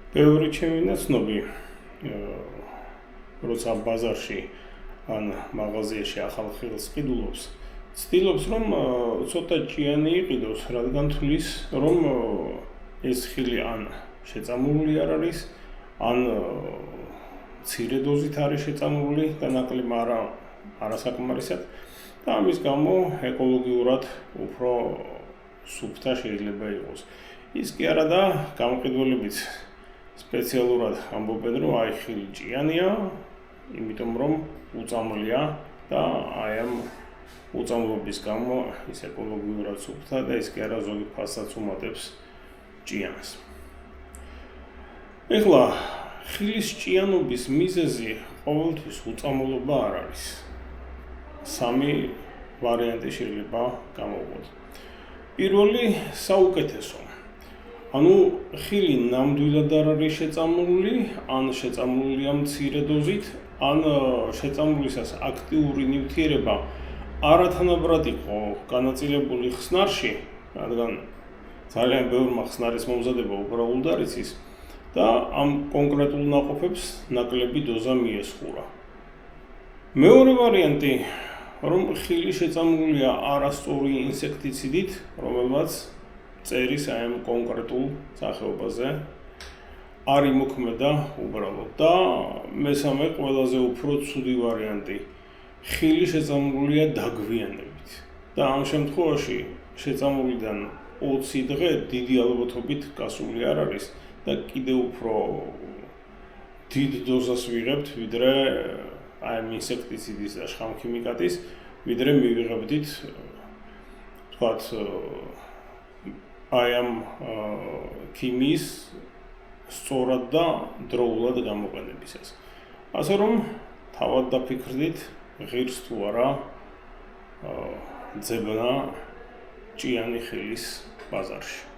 ბევრი ჩემი ნაცნობი როცა ბაზარში ან მაღაზიაში ახალ ხილს ყიდულობს, ცდილობს რომ ცოტა ჭიანი იყიდოს, რადგან თვლის რომ ეს ხილი ან შეწამული არ არის, ან მცირე დოზით არის შეწამული და ნაკლებ არასაკმარისად და ამის გამო ეკოლოგიურად უფრო სუფთა შეიძლება იყოს. ის კი არა და გამყიდველებიც სპეციალურად ამბობენ რომ აი ხილი ჭიანია, იმიტომ რომ უწამლია და აი ამ უწამლობის გამო ის ეკოლოგიურად სუფთა და ის კი არა ზოგი ფასსაც უმატებს ჭიანს. ეხლა ხილის ჭიანობის მიზეზი ყოველთვის უწამლობა არ არის. სამი ვარიანტი შეიძლება გამოვყოთ. პირველი საუკეთესო. ანუ ხილი ნამდვილად არ არის შეწამული, ან შეწამულია მცირე დოზით, ან შეწამლისას აქტიური ნივთიერება არათანაბრად იყო განაწილებული ხსნარში, რადგან ძალიან ბევრმა ხსნარის მომზადება უბრალოდ არ იცის და ამ კონკრეტულ ნაყოფებს ნაკლები დოზა მიესხურა. მეორე ვარიანტი, რომ ხილი შეწამულია არასწორი ინსექტიციდით, რომელმაც წერის აი ამ კონკრეტულ სახეობაზე არ იმოქმედა უბრალოდ და მესამე ყველაზე უფრო ცუდი ვარიანტი, ხილი შეწამულია დაგვიანებით და ამ შემთხვევაში შეწამულიდან 20 დღე დიდი ალბათობით გასული არ არის და კიდევ უფრო დიდ დოზას ვიღებთ, ვიდრე აი ამ ინსექტიციდის და შხამქიმიკატის, ვიდრე მივიღებდით თქვათ აი ამ ქიმიის სწორად და დროულად გამოყენებისას. ასე რომ თავად დაფიქრდით, ღირს თუ არა ძებნა ჭიანი ხილის ბაზარში.